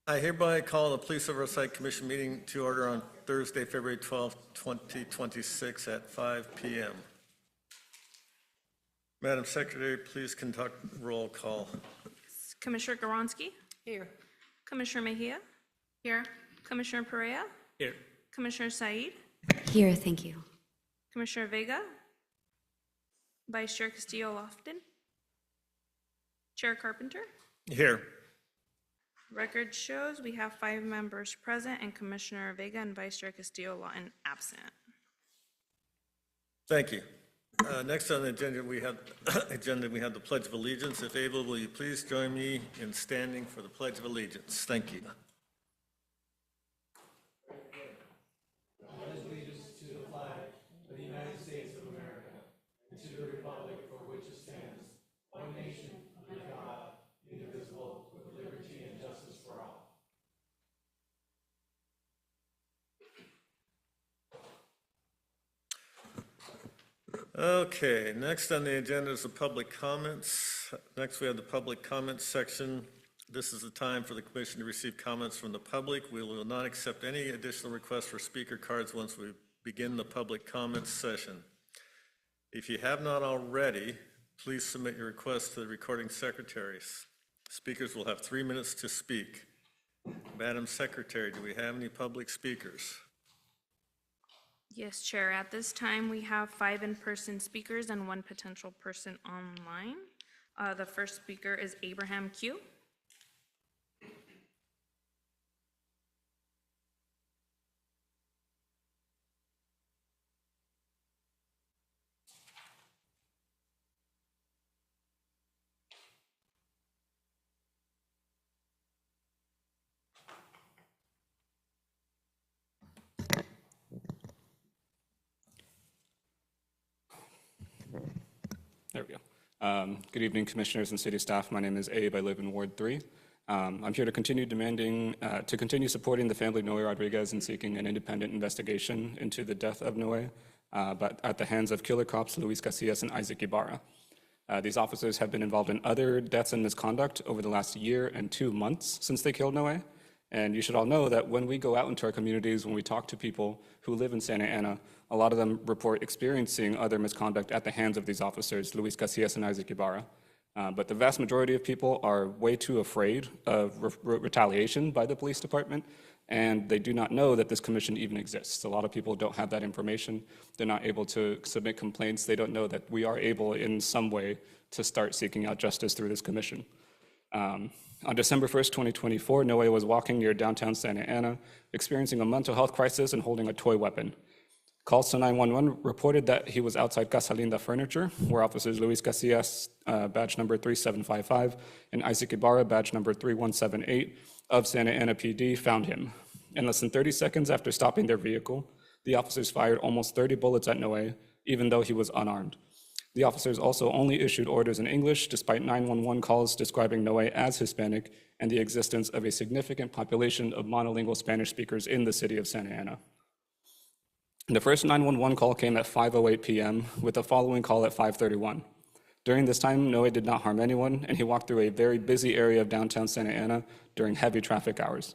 I hereby call the Police Oversight Commission meeting to order on Thursday, February 12th, 2026 at 5 p.m. Madam Secretary, please conduct roll call. Commissioner Garonski? Here. Commissioner Mejia? Here. Commissioner Perea? Here. Commissioner Said? Here, thank you. Commissioner Vega? Vice Chair Castillo-Lofton? Chair Carpenter? Here. Record shows we have 5 members present and Commissioner Vega and Vice Chair Castillo-Lawton absent. Thank you. Next on the agenda, we have the Pledge of Allegiance. If able, will you please join me in standing for the Pledge of Allegiance? Thank you. Okay, next on the agenda is the public comments. Next, we have the public comments section. This is the time for the commission to receive comments from the public. We will not accept any additional requests for speaker cards once we begin the public comments session. If you have not already, please submit your request to the recording secretaries. Speakers will have 3 minutes to speak. Madam Secretary, do we have any public speakers? Yes, Chair. At this time, we have 5 in-person speakers and 1 potential person online. The first speaker is Abraham Q. There we go. Good evening, commissioners and city staff. My name is Abe. I live in Ward 3. I'm here to continue supporting the family of Noe Rodriguez in seeking an independent investigation into the death of Noe, but at the hands of killer cops Luis Casillas and Isaac Ibarra. These officers have been involved in other deaths and misconduct over the last year and 2 months since they killed Noe. And you should all know that when we go out into our communities, when we talk to people who live in Santa Ana, a lot of them report experiencing other misconduct at the hands of these officers, Luis Casillas and Isaac Ibarra. But the vast majority of people are way too afraid of retaliation by the police department, and they do not know that this commission even exists. A lot of people don't have that information. They're not able to submit complaints. They don't know that we are able in some way to start seeking out justice through this commission. On December 1st, 2024, Noe was walking near downtown Santa Ana, experiencing a mental health crisis and holding a toy weapon. Calls to 911 reported that he was outside Casa Linda Furniture, where officers Luis Casillas, badge number 3755, and Isaac Ibarra, badge number 3178 of Santa Ana PD, found him. In less than 30 seconds after stopping their vehicle, the officers fired almost 30 bullets at Noe, even though he was unarmed. The officers also only issued orders in English, despite 911 calls describing Noe as Hispanic and the existence of a significant population of monolingual Spanish speakers in the city of Santa Ana. The first 911 call came at 5:08 p.m., with the following call at 5:31. During this time, Noe did not harm anyone, and he walked through a very busy area of downtown Santa Ana during heavy traffic hours.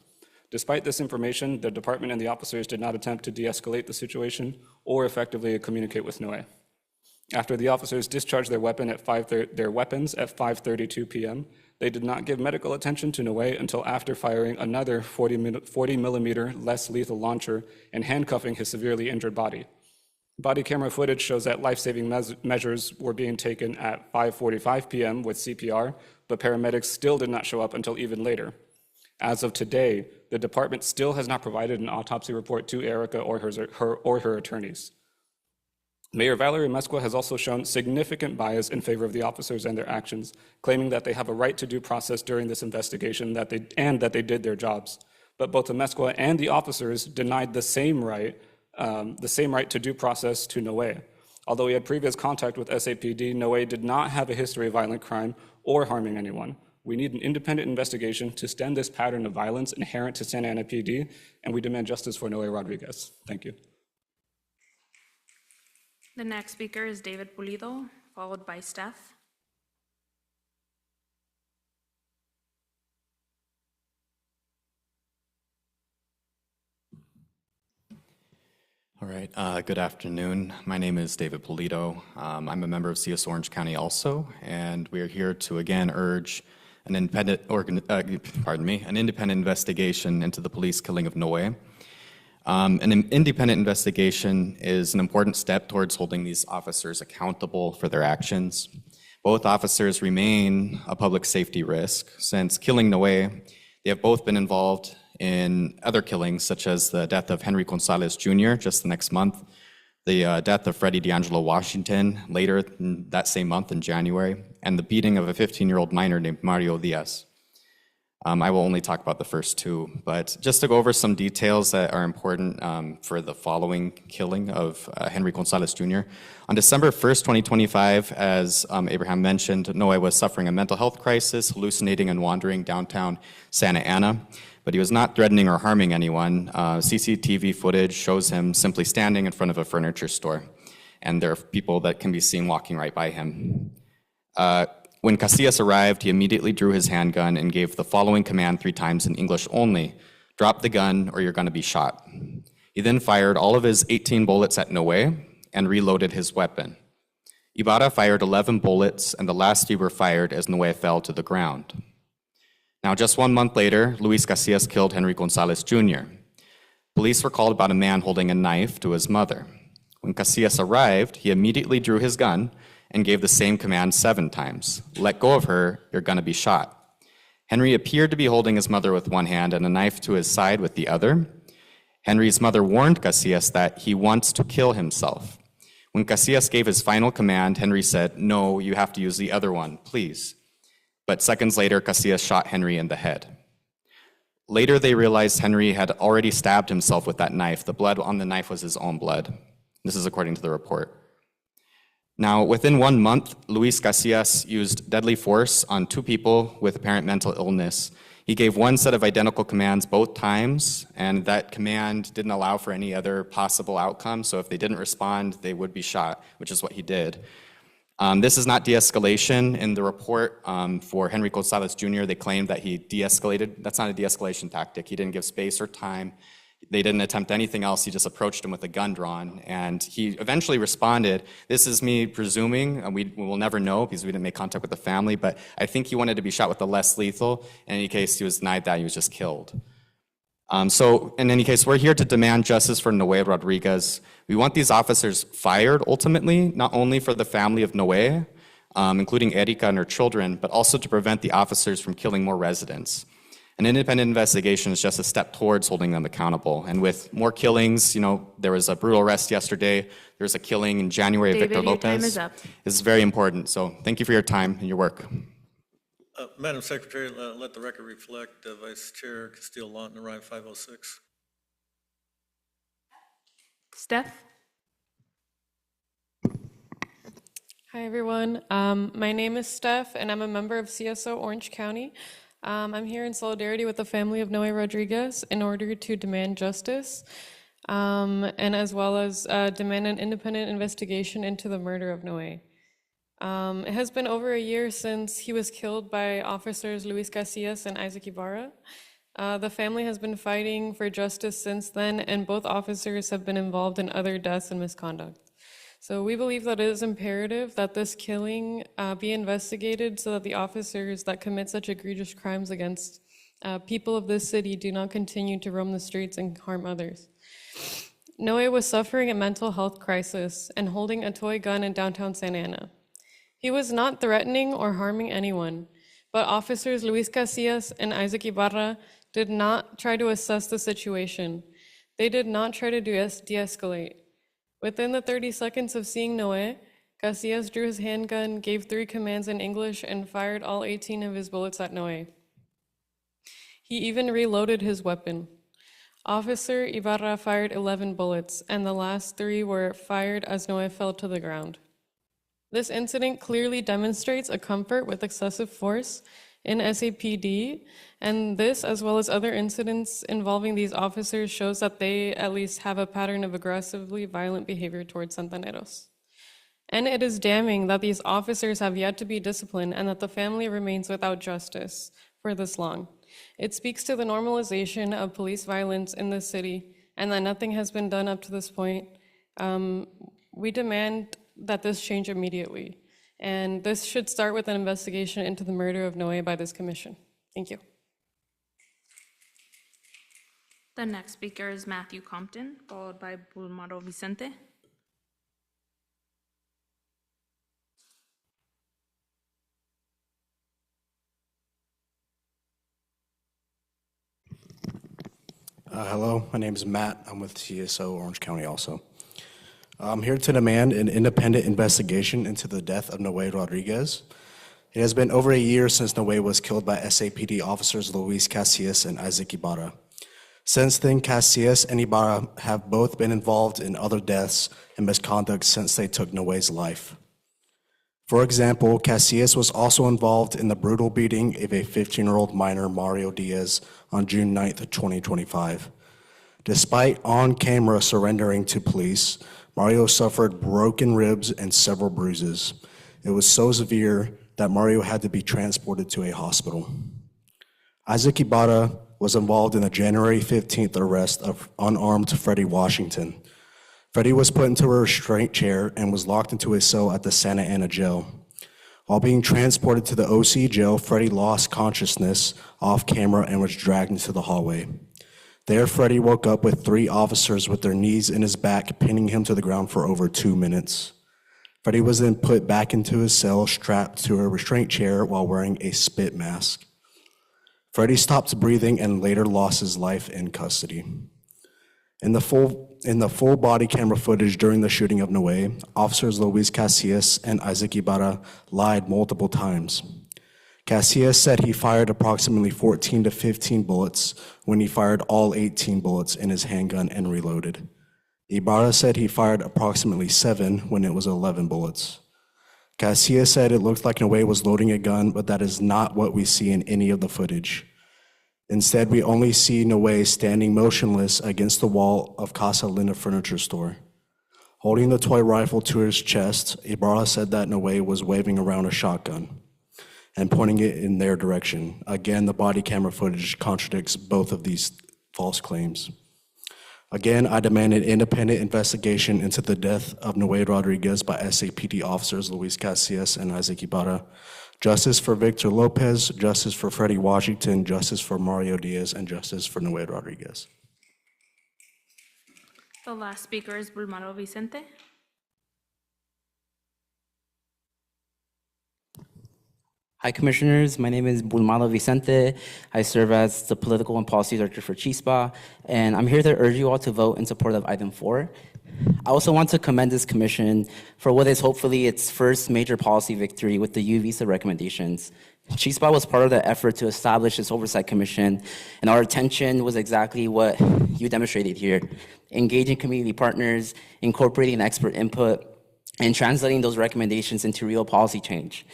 Despite this information, the department and the officers did not attempt to de-escalate the situation or effectively communicate with Noe. After the officers discharged their weapons at 5:32 p.m., they did not give medical attention to Noe until after firing another 40 millimeter less lethal launcher and handcuffing his severely injured body. Body camera footage shows that life-saving measures were being taken at 5:45 p.m. with CPR, but paramedics still did not show up until even later. As of today, the department still has not provided an autopsy report to Erica or her attorneys. Mayor Valerie Mesqua has also shown significant bias in favor of the officers and their actions, claiming that they have a right to due process during this investigation that they did their jobs. But both the Mesqua and the officers denied the same right to due process to Noe. Although he had previous contact with SAPD, Noe did not have a history of violent crime or harming anyone. We need an independent investigation to stem this pattern of violence inherent to Santa Ana PD, and we demand justice for Noe Rodriguez. Thank you. The next speaker is David Pulido, followed by Steph. All right, good afternoon. My name is David Polito. I'm a member of CS Orange County also, and we are here to again urge an independent, an independent investigation into the police killing of Noe. An independent investigation is an important step towards holding these officers accountable for their actions. Both officers remain a public safety risk. Since killing Noe, they have both been involved in other killings, such as the death of Henry Gonzalez Jr. just the next month, the death of Freddie D'Angelo Washington later that same month in January, and the beating of a 15-year-old minor named Mario Diaz. I will only talk about the first two, but just to go over some details that are important for the following killing of Henry Gonzalez Jr. On December 1st, 2025, as Abraham mentioned, Noe was suffering a mental health crisis, hallucinating and wandering downtown Santa Ana, but he was not threatening or harming anyone. CCTV footage shows him simply standing in front of a furniture store, and there are people that can be seen walking right by him. When Casillas arrived, he immediately drew his handgun and gave the following command 3 times in English only: "Drop the gun or you're going to be shot." He then fired all of his 18 bullets at Noe and reloaded his weapon. Ibarra fired 11 bullets, and the last 3 were fired as Noe fell to the ground. Now, just 1 month later, Luis Casillas killed Henry Gonzalez Jr. Police were called about a man holding a knife to his mother. When Casillas arrived, he immediately drew his gun and gave the same command 7 times: "Let go of her, you're gonna be shot." Henry appeared to be holding his mother with one hand and a knife to his side with the other. Henry's mother warned Casillas that he wants to kill himself. When Casillas gave his final command, Henry said, "No, you have to use the other one, please." But seconds later, Casillas shot Henry in the head. Later, they realized Henry had already stabbed himself with that knife. The blood on the knife was his own blood. This is according to the report. Now, within 1 month, Luis Casillas used deadly force on 2 people with apparent mental illness. He gave 1 set of identical commands both times, and that command didn't allow for any other possible outcome. So if they didn't respond, they would be shot, which is what he did. This is not de-escalation. In the report for Henry Gonzalez Jr., they claimed that he de-escalated. That's not a de-escalation tactic. He didn't give space or time. They didn't attempt anything else. He just approached him with a gun drawn, and he eventually responded. This is me presuming, and we will never know because we didn't make contact with the family, but I think he wanted to be shot with the less lethal. In any case, he was denied that. He was just killed. So in any case, we're here to demand justice for Noe Rodriguez. We want these officers fired ultimately, not only for the family of Noe, including Erika and her children, but also to prevent the officers from killing more residents. An independent investigation is just a step towards holding them accountable. And with more killings, there was a brutal arrest yesterday. There was a killing in January of Victor Lopez. Time is up. This is very important. So thank you for your time and your work. Madam Secretary, let the record reflect Vice Chair Castillo-Lawton arrived 5:06. Steph? Hi, everyone. My name is Steph, and I'm a member of CSO Orange County. I'm here in solidarity with the family of Noe Rodriguez in order to demand justice, and as well as demand an independent investigation into the murder of Noe. It has been over a year since he was killed by officers Luis Casillas and Isaac Ibarra. The family has been fighting for justice since then, and both officers have been involved in other deaths and misconduct. So we believe that it is imperative that this killing be investigated so that the officers that commit such egregious crimes against people of this city do not continue to roam the streets and harm others. Noe was suffering a mental health crisis and holding a toy gun in downtown Santa Ana. He was not threatening or harming anyone, but officers Luis Casillas and Isaac Ibarra did not try to assess the situation. They did not try to de-escalate. Within the 30 seconds of seeing Noe, Casillas drew his handgun, gave 3 commands in English, and fired all 18 of his bullets at Noe. He even reloaded his weapon. Officer Ibarra fired 11 bullets, and the last 3 were fired as Noe fell to the ground. This incident clearly demonstrates a comfort with excessive force in SAPD, and this, as well as other incidents involving these officers, shows that they at least have a pattern of aggressively violent behavior towards Santaneros. And it is damning that these officers have yet to be disciplined and that the family remains without justice for this long. It speaks to the normalization of police violence in this city and that nothing has been done up to this point. We demand that this change immediately, and this should start with an investigation into the murder of Noe by this commission. Thank you. The next speaker is Matthew Compton, followed by Bulmaro Vicente. Hello, my name is Matt. I'm with CSO Orange County also. I'm here to demand an independent investigation into the death of Noe Rodriguez. It has been over a year since Noe was killed by SAPD officers Luis Casillas and Isaac Ibarra. Since then, Casillas and Ibarra have both been involved in other deaths and misconduct since they took Noe's life. For example, Casillas was also involved in the brutal beating of a 15-year-old minor, Mario Diaz, on June 9th, 2025. Despite on-camera surrendering to police, Mario suffered broken ribs and several bruises. It was so severe that Mario had to be transported to a hospital. Isaac Ibarra was involved in the January 15th arrest of unarmed Freddie Washington. Freddie was put into a restraint chair and was locked into a cell at the Santa Ana jail. While being transported to the OC jail, Freddie lost consciousness off camera and was dragged into the hallway. There, Freddie woke up with 3 officers with their knees in his back, pinning him to the ground for over 2 minutes. Freddie was then put back into his cell, strapped to a restraint chair while wearing a spit mask. Freddie stopped breathing and later lost his life in custody. In the full body camera footage during the shooting of Noe, officers Luis Casillas and Isaac Ibarra lied multiple times. Casillas said he fired approximately 14 to 15 bullets when he fired all 18 bullets in his handgun and reloaded. Ibarra said he fired approximately 7 when it was 11 bullets. Casillas said it looked like Noe was loading a gun, but that is not what we see in any of the footage. Instead, we only see Noe standing motionless against the wall of Casa Linda Furniture Store. Holding the toy rifle to his chest, Ibarra said that Noe was waving around a shotgun and pointing it in their direction. Again, the body camera footage contradicts both of these false claims. Again, I demand an independent investigation into the death of Noe Rodriguez by SAPD officers Luis Casillas and Isaac Ibarra. Justice for Victor Lopez, justice for Freddie Washington, justice for Mario Diaz, and justice for Noe Rodriguez. The last speaker is Bulmaro Vicente. Hi, Commissioners. My name is Bulmaro Vicente. I serve as the Political and Policy Director for CHISPA, and I'm here to urge you all to vote in support of item 4. I also want to commend this commission for what is hopefully its first major policy victory with the U visa recommendations. CHISPA was part of the effort to establish this Oversight Commission, and our attention was exactly what you demonstrated here: engaging community partners, incorporating expert input, and translating those recommendations into real policy change.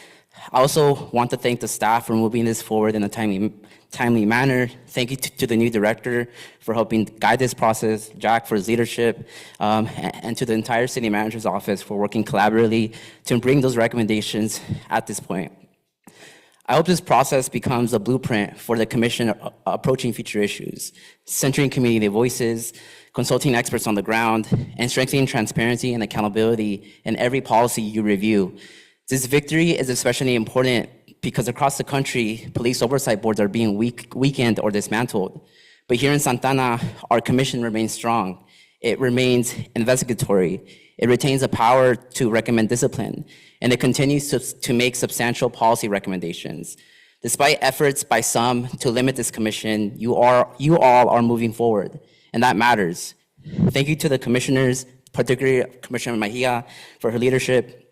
I also want to thank the staff for moving this forward in a timely manner. Thank you to the new director for helping guide this process, Jack for his leadership, and to the entire city manager's office for working collaboratively to bring those recommendations at this point. I hope this process becomes a blueprint for the commission approaching future issues, centering community voices, consulting experts on the ground, and strengthening transparency and accountability in every policy you review. This victory is especially important because across the country, police oversight boards are being weakened or dismantled. But here in Santana, our commission remains strong. It remains investigatory. It retains the power to recommend discipline, and it continues to make substantial policy recommendations. Despite efforts by some to limit this commission, you all are moving forward, and that matters. Thank you to the commissioners, particularly Commissioner Mejia for her leadership,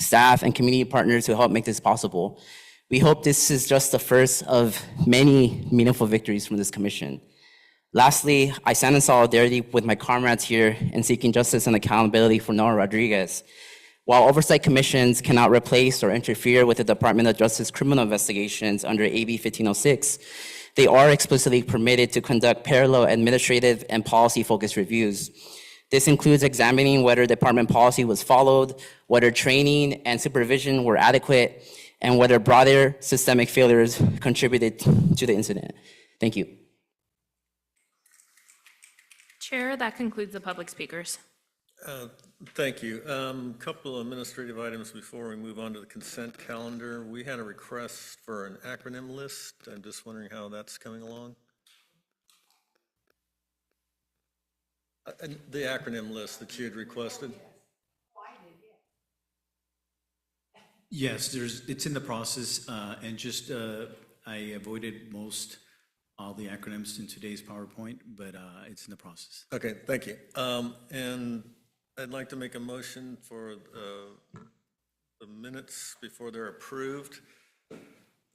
staff, and community partners who helped make this possible. We hope this is just the first of many meaningful victories from this commission. Lastly, I stand in solidarity with my comrades here in seeking justice and accountability for Noe Rodriguez. While oversight commissions cannot replace or interfere with the Department of Justice criminal investigations under AB 1506, they are explicitly permitted to conduct parallel administrative and policy-focused reviews. This includes examining whether department policy was followed, whether training and supervision were adequate, and whether broader systemic failures contributed to the incident. Thank you. Chair, that concludes the public speakers. Thank you. Couple of administrative items before we move on to the consent calendar. We had a request for an acronym list. I'm just wondering how that's coming along. The acronym list that you had requested. Yes, it's in the process, and just, I avoided all the acronyms in today's PowerPoint, but it's in the process. Okay, thank you. And I'd like to make a motion for the minutes before they're approved.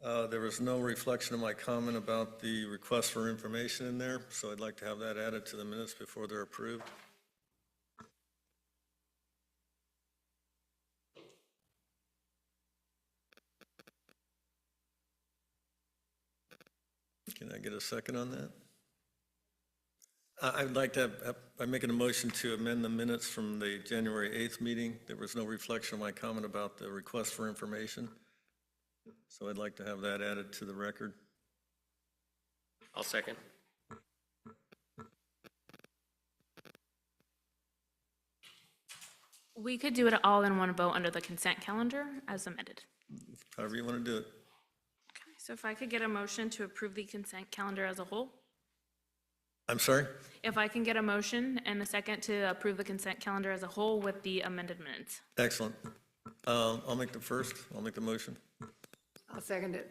There was no reflection of my comment about the request for information in there, so I'd like to have that added to the minutes before they're approved. Can I get a second on that? I'd like to I'm making a motion to amend the minutes from the January 8th meeting. There was no reflection of my comment about the request for information. So I'd like to have that added to the record. I'll second. We could do it all in one vote under the consent calendar as amended. However you want to do it. Okay, so if I could get a motion to approve the consent calendar as a whole? I'm sorry? If I can get a motion and a second to approve the consent calendar as a whole with the amended minutes. Excellent. I'll make the motion. I'll second it.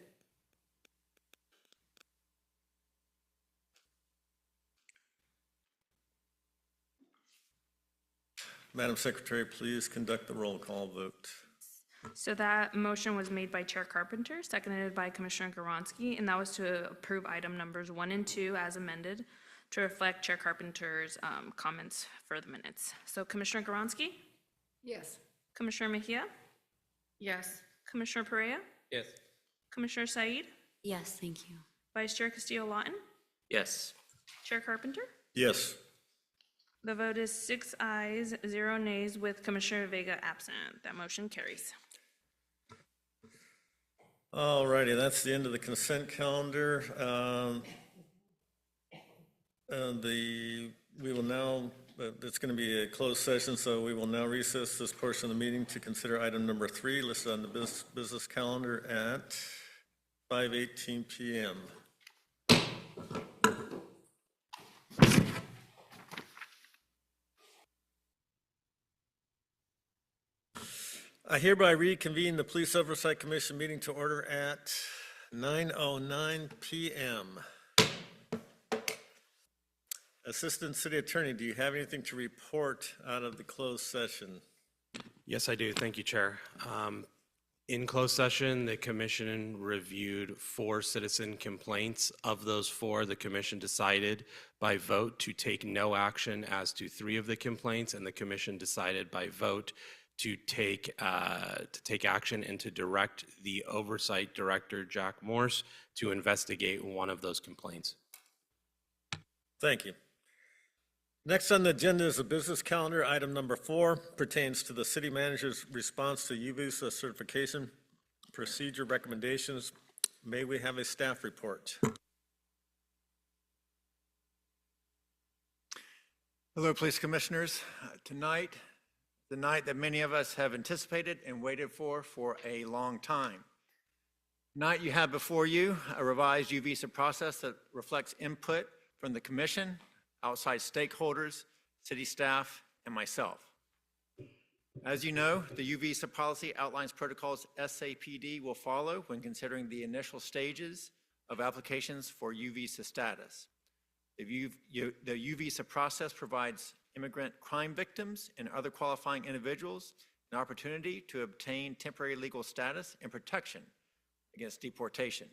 Madam Secretary, please conduct the roll call vote. So that motion was made by Chair Carpenter, seconded by Commissioner Garonski, and that was to approve item numbers 1 and 2 as amended to reflect Chair Carpenter's comments for the minutes. So Commissioner Garonski, Yes. Commissioner Mejia, Yes. Commissioner Perea, Yes. Commissioner Said, Yes, thank you. Vice Chair Castillo-Lawton, Yes. Chair Carpenter. Yes. The vote is 6 ayes, 0 nays, with Commissioner Vega absent. That motion carries. All righty, that's the end of the consent calendar. We will now, it's going to be a closed session, so we will now recess this portion of the meeting to consider item number 3 listed on the business calendar at 5:18 p.m. I hereby reconvene the Police Oversight Commission meeting to order at 9:09 p.m. Assistant City Attorney, do you have anything to report out of the closed session? Yes, I do. Thank you, Chair. In closed session, the commission reviewed 4 citizen complaints. Of those 4, the commission decided by vote to take no action as to 3 of the complaints, and the commission decided by vote to take action and to direct the Oversight Director, Jack Morse, to investigate one of those complaints. Thank you. Next on the agenda is a business calendar. Item number 4 pertains to the city manager's response to U-Visa certification procedure recommendations. May we have a staff report? Hello, Police Commissioners. Tonight, the night that many of us have anticipated and waited for a long time. Tonight you have before you a revised U-Visa process that reflects input from the Commission, outside stakeholders, city staff, and myself. As you know, the U-Visa policy outlines protocols SAPD will follow when considering the initial stages of applications for U-Visa status. The U-Visa process provides immigrant crime victims and other qualifying individuals an opportunity to obtain temporary legal status and protection against deportation.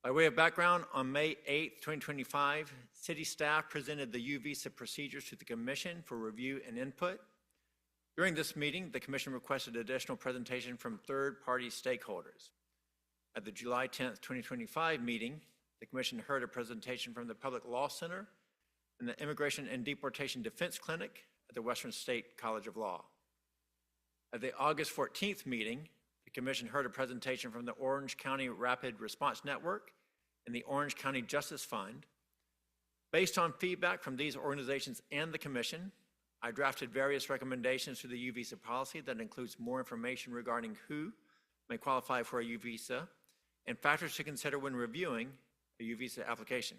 By way of background, on May 8, 2025, city staff presented the U-Visa procedures to the Commission for review and input. During this meeting, the Commission requested additional presentation from third-party stakeholders. At the July 10, 2025 meeting, the Commission heard a presentation from the Public Law Center and the Immigration and Deportation Defense Clinic at the Western State College of Law. At the August 14th meeting, the Commission heard a presentation from the Orange County Rapid Response Network and the Orange County Justice Fund. Based on feedback from these organizations and the commission, I drafted various recommendations to the U visa policy that includes more information regarding who may qualify for a U visa and factors to consider when reviewing a U visa application.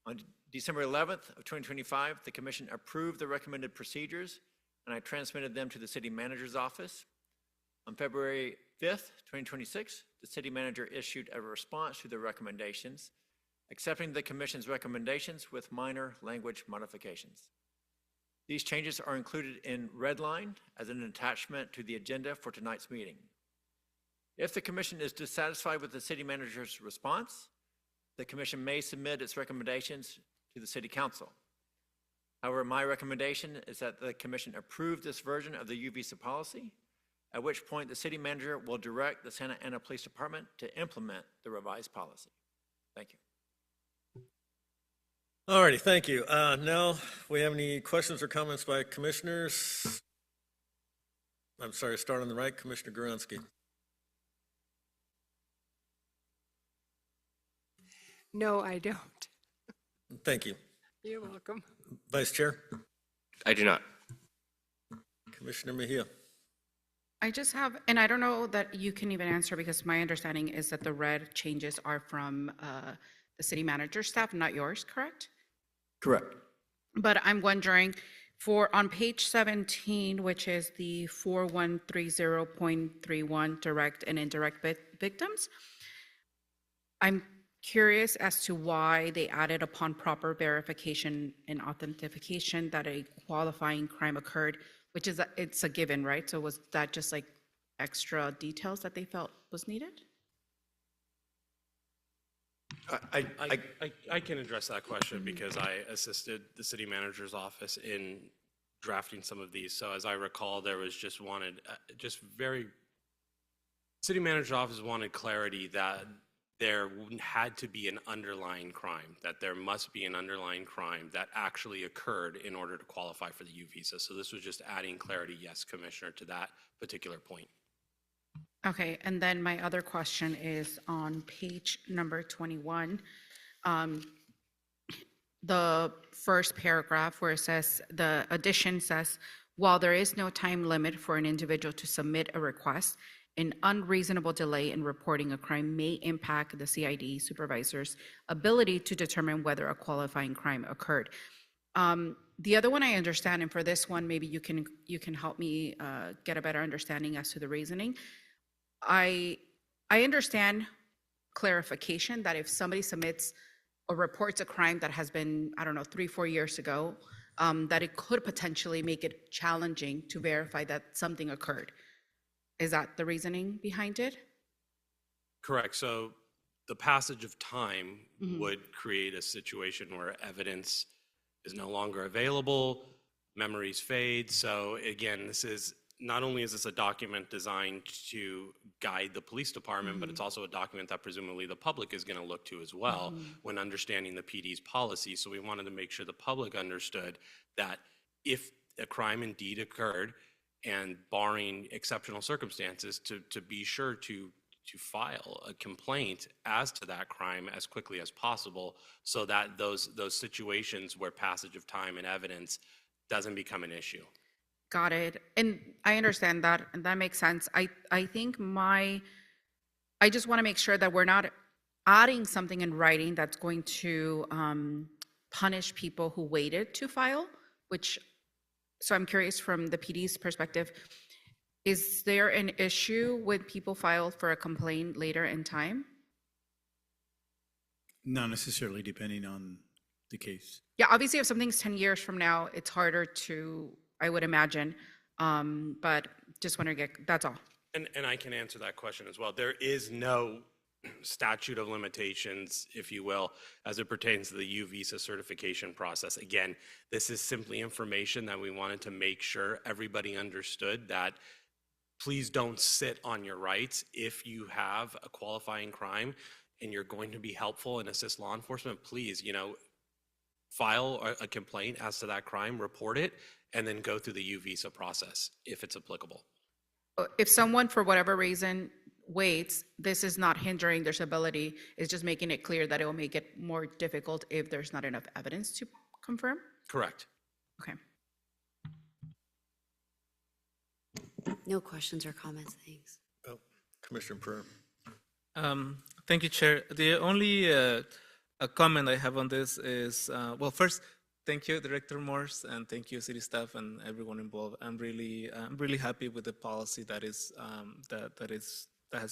On December 11th of 2025, the commission approved the recommended procedures, and I transmitted them to the city manager's office. On February 5th, 2026, the city manager issued a response to the recommendations, accepting the commission's recommendations with minor language modifications. These changes are included in red line as an attachment to the agenda for tonight's meeting. If the commission is dissatisfied with the city manager's response, the commission may submit its recommendations to the city council. However, my recommendation is that the commission approve this version of the U visa policy, at which point the city manager will direct the Santa Ana Police Department to implement the revised policy. Thank you. All righty, thank you. Now, we have any questions or comments by commissioners? I'm sorry, start on the right, Commissioner Guronsky. No, I don't. Thank you. You're welcome. Vice Chair, I do not. Commissioner Mejia. I just have, and I don't know that you can even answer because my understanding is that the red changes are from the city manager staff, not yours, correct? Correct. But I'm wondering, on page 17, which is the 4130.31 direct and indirect victims, I'm curious as to why they added upon proper verification and authentication that a qualifying crime occurred, which is, it's a given, right? So was that just like extra details that they felt was needed? I can address that question because I assisted the city manager's office in drafting some of these. So as I recall, there was just city manager's office wanted clarity that there had to be an underlying crime, that there must be an underlying crime that actually occurred in order to qualify for the U visa. So this was just adding clarity, yes, Commissioner, to that particular point. Okay, and then my other question is on page number 21. The first paragraph where it says, the addition says, while there is no time limit for an individual to submit a request, an unreasonable delay in reporting a crime may impact the CID supervisor's ability to determine whether a qualifying crime occurred. The other one I understand, and for this one, maybe you can help me get a better understanding as to the reasoning. I understand clarification that if somebody submits or reports a crime that has been, I don't know, 3-4 years ago, that it could potentially make it challenging to verify that something occurred. Is that the reasoning behind it? Correct. So the passage of time would create a situation where evidence is no longer available, memories fade. So again, this is not only is this a document designed to guide the police department, but it's also a document that presumably the public is going to look to as well when understanding the PD's policy. So we wanted to make sure the public understood that if a crime indeed occurred, and barring exceptional circumstances, to be sure to file a complaint as to that crime as quickly as possible, so that those situations where passage of time and evidence doesn't become an issue. Got it. And I understand that, and that makes sense. I think I just want to make sure that we're not adding something in writing that's going to punish people who waited to file, so I'm curious from the PD's perspective, is there an issue with people file for a complaint later in time? Not necessarily, depending on the case. Yeah, obviously if something's 10 years from now, it's harder to, I would imagine, but just want to that's all. And I can answer that question as well. There is no statute of limitations, if you will, as it pertains to the U visa certification process. Again, this is simply information that we wanted to make sure everybody understood, that please don't sit on your rights. If you have a qualifying crime and you're going to be helpful and assist law enforcement, please, file a complaint as to that crime, report it, and then go through the U visa process if it's applicable. If someone, for whatever reason, waits, this is not hindering their ability, it's just making it clear that it will make it more difficult if there's not enough evidence to confirm? Correct. Okay. No questions or comments, thanks. Oh, Commissioner Pereira. Thank you, Chair. The only a comment I have on this is, well, first, thank you, Director Morse, and thank you, city staff and everyone involved. I'm really happy with the policy that has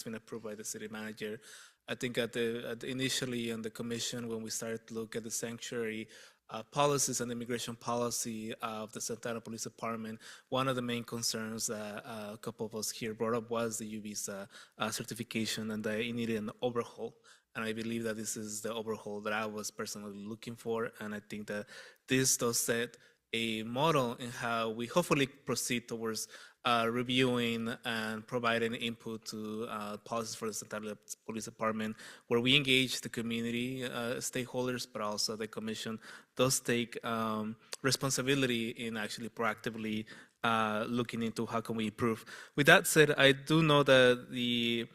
been approved by the city manager. I think initially on the commission, when we started to look at the sanctuary policies and immigration policy of the Santana Police Department, one of the main concerns that a couple of us here brought up was the U-Visa certification, and that it needed an overhaul. And I believe that this is the overhaul that I was personally looking for. And I think that this does set a model in how we hopefully proceed towards reviewing and providing input to policies for the Santana Police Department, where we engage the community stakeholders, but also the commission does take responsibility in actually proactively looking into how can we improve. With that said, I do know that the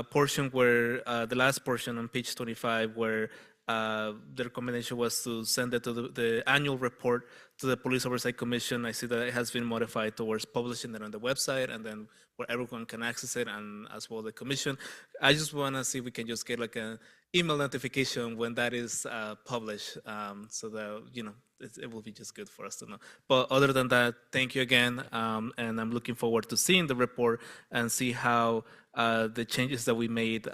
portion where, the last portion on page 25, where the recommendation was to send it to the annual report to the Police Oversight Commission. I see that it has been modified towards publishing it on the website and then where everyone can access it, and as well the commission. I just want to see if we can just get like an email notification when that is published, so that, you know, it will be just good for us to know. But other than that, thank you again, and I'm looking forward to seeing the report and see how the changes that we made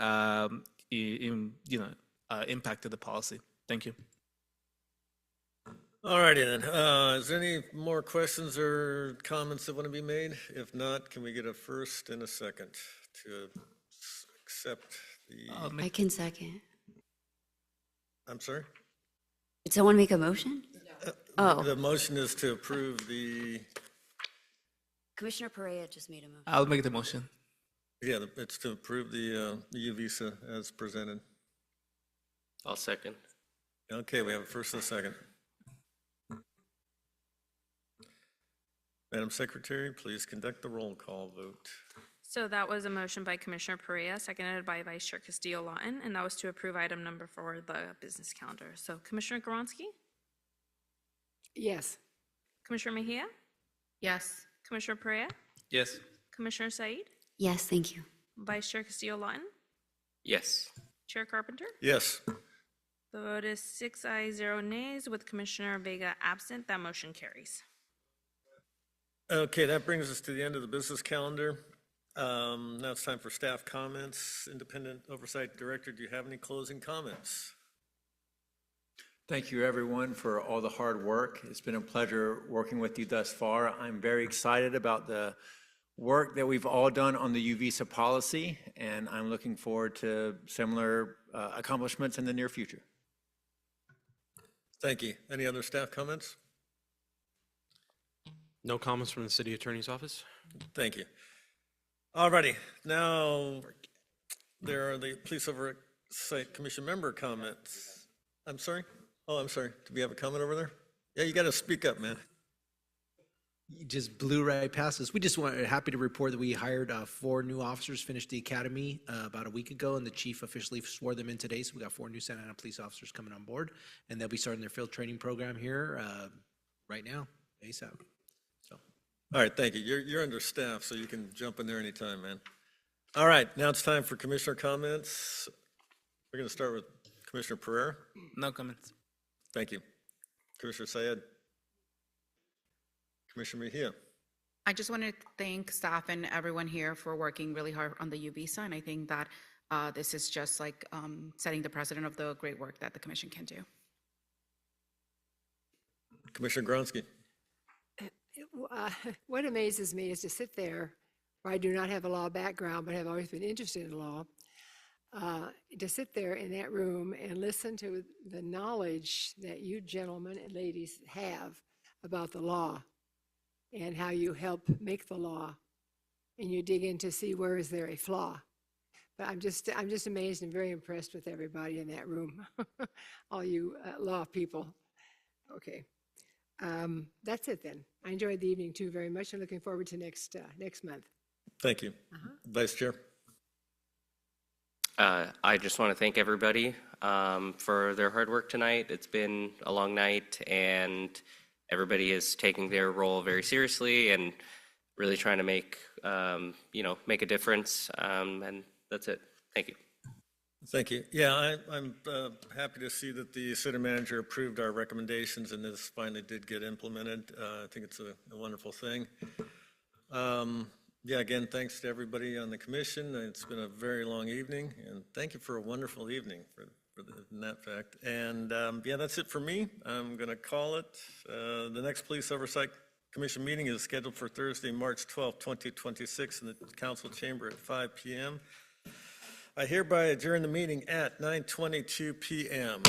impacted the policy. Thank you. All righty then. Is there any more questions or comments that want to be made? If not, can we get a first and a second to accept the? I can second. I'm sorry? Did someone make a motion? Oh, The motion is to approve the, Commissioner Pereira just made a motion. I'll make the motion. yeah, it's to approve the U-Visa as presented. I'll second. Okay, we have a first and a second. Madam Secretary, please conduct the roll call vote. So that was a motion by Commissioner Pereira, seconded by Vice Chair Castillo-Lawton, and that was to approve item number 4, the business calendar. So Commissioner Garonski, Yes. Commissioner Mejia, Yes. Commissioner Pereira, Yes. Commissioner Said, Yes, thank you. Vice Chair Castillo-Lawton, Yes. Chair Carpenter. Yes. The vote is 6 ayes, 0 nays, with Commissioner Vega absent. That motion carries. Okay, that brings us to the end of the business calendar. Now it's time for staff comments. Independent Oversight Director, do you have any closing comments? Thank you, everyone, for all the hard work. It's been a pleasure working with you thus far. I'm very excited about the work that we've all done on the U-Visa policy, and I'm looking forward to similar accomplishments in the near future. Thank you. Any other staff comments? No comments from the city attorney's office? Thank you. All righty, now there are the Police Oversight Commission member comments. I'm sorry? Oh, I'm sorry. Do we have a comment over there? Yeah, you got to speak up, man. You just blew right past us. We just happy to report that we hired 4 new officers, finished the academy about a week ago, and the chief officially swore them in today. So we got 4 new Santa Ana police officers coming on board, and they'll be starting their field training program here right now, ASAP. So, All right, thank you. You're understaffed, so you can jump in there anytime, man. All right, now it's time for commissioner comments. We're going to start with Commissioner Pereira. No comments. Thank you. Commissioner Syed. Commissioner Mejia. I just want to thank staff and everyone here for working really hard on the U-Visa, and I think that this is just like setting the precedent of the great work that the commission can do. Commissioner Gronsky. What amazes me is to sit there, where I do not have a law background, but have always been interested in law, to sit there in that room and listen to the knowledge that you gentlemen and ladies have about the law and how you help make the law, and you dig in to see where is there a flaw. But I'm just amazed and very impressed with everybody in that room, all you law people. Okay. That's it then. I enjoyed the evening too very much. I'm looking forward to next month. Thank you. Vice Chair. I just want to thank everybody for their hard work tonight. It's been a long night, and everybody is taking their role very seriously and really trying to make make a difference. And that's it. Thank you. Thank you. Yeah, I'm happy to see that the city manager approved our recommendations and this finally did get implemented. I think it's a wonderful thing. Yeah, again, thanks to everybody on the commission. It's been a very long evening, and thank you for a wonderful evening in that fact. And yeah, that's it for me. I'm going to call it. The next Police Oversight Commission meeting is scheduled for Thursday, March 12, 2026 in the council chamber at 5 p.m. I hereby adjourn the meeting at 9:22 p.m.